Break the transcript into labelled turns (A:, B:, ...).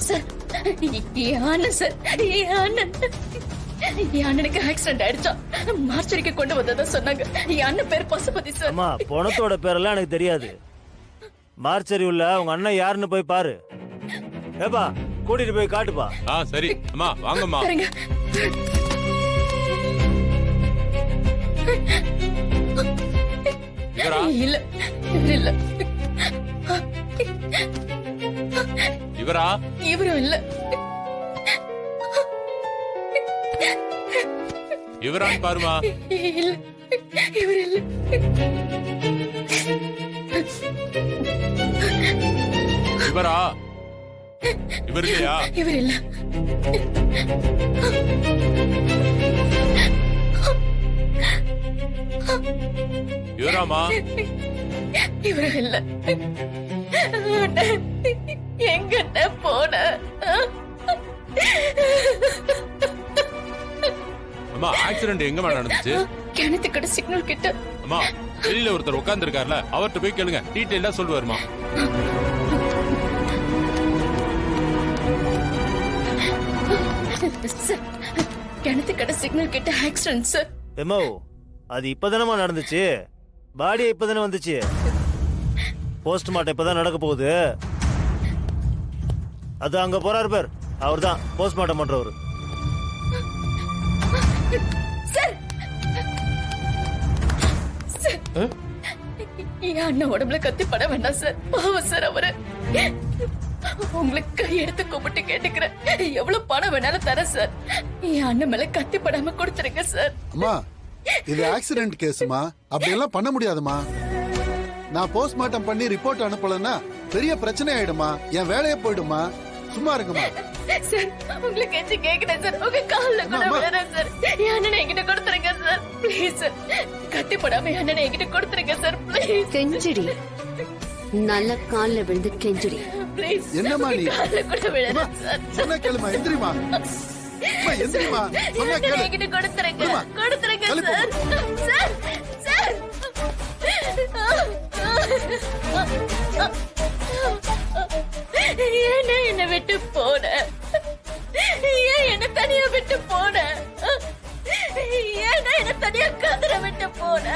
A: Sir, என் அண்ணன் sir, என் அண்ணன். என் அண்ணனுக்கு ஆக்சிடென்ட் ஆயிடுச்சா, மார்ச்சரிக்கு கொண்டு வந்ததா சொன்னாங்க. என் அண்ணன் பேர் பசுபதி சார்.
B: அம்மா, பணத்தோட பேரெல்லாம் எனக்கு தெரியாது. மார்ச்சரி உள்ள உங்க அண்ணன் யாருன்னு போய் பாரு. ஏப்பா, கூட்டிட்டு போய் காட்டுப்பா.
C: சரி அம்மா, வாங்கம்மா.
A: பாருங்க. இல்ல இல்ல,
C: இவரா?
A: இவரும் இல்ல.
C: இவரான்னு பாருமா.
A: இல்ல, இவர் இல்ல.
C: இவரா? இவர் இல்லையா?
A: இவர் இல்ல.
C: இவராமா?
A: இவரும் இல்ல. எங்க போன?
C: அம்மா, ஆக்சிடென்ட் எங்கம்மா நடந்துச்சு?
A: கிணத்துக்கடை சிக்னல் கிட்ட.
C: அம்மா, வெளியில ஒருத்தர் உட்கார்ந்து இருக்காருல, அவர்கிட்ட போய் கேளுங்க, டீட்டெயிலா சொல்லுவாருமா.
A: கிணத்துக்கடை சிக்னல் கிட்ட ஆக்சிடென்ட் சார்.
B: எம்மோ, அது இப்பதானமா நடந்துச்சு. பாடி இப்பதானே வந்துச்சு. போஸ்ட்மார்ட்டம் இப்பதான் நடக்க போகுது. அது அங்க போறாரு பேர், அவர் தான் போஸ்ட்மார்ட்டம் பண்றவரு.
A: சார், என் அண்ணன் உடம்புல கத்தி பட வேண்டாம் சார். பாவம் சார் அவரு. உங்களுக்கு கையெடுத்து கும்பிட்டு கேட்டுக்கிறேன், எவ்வளவு பணம் வேணாலும் தரேன் சார். என் அண்ணன் மேல கத்தி படாம கொடுத்துருங்க சார்.
D: அம்மா, இது ஆக்சிடென்ட் கேஸ்மா, அப்படி எல்லாம் பண்ண முடியாதுமா. நான் போஸ்ட்மார்ட்டம் பண்ணி ரிப்போர்ட் அனுப்பலன்னா பெரிய பிரச்சனை ஆயிடுமா, என் வேலையே போயிடுமா. சும்மா இருங்கம்மா.
A: சார், உங்களுக்கு எச்சு கேக்குறேன் சார், உங்க கால்ல கூட விழுறேன் சார். என் அண்ணனை என்கிட்ட கொடுத்துருங்க சார், ப்ளீஸ் சார். கத்தி போடாம என் அண்ணனை என்கிட்ட கொடுத்துருங்க சார், ப்ளீஸ்.
E: கெஞ்சிடி, நல்ல கால்ல விழுந்து கெஞ்சிடி.
A: ப்ளீஸ்.
D: என்னம்மா நீ?
A: கால்ல கூட விழுறேன் சார்.
D: சொன்ன கேளுமா, எந்திரிமா. எந்திரிமா, சொன்ன கேளு.
A: என்கிட்ட கொடுத்துருங்க, கொடுத்துருங்க
D: கழிப்பு.
A: சார். Sir, sir. ஏன்னா என்ன விட்டு போன? ஏன் என்ன தனியா விட்டு போன? ஏன்னா என்ன தனியா கதற விட்டு போன?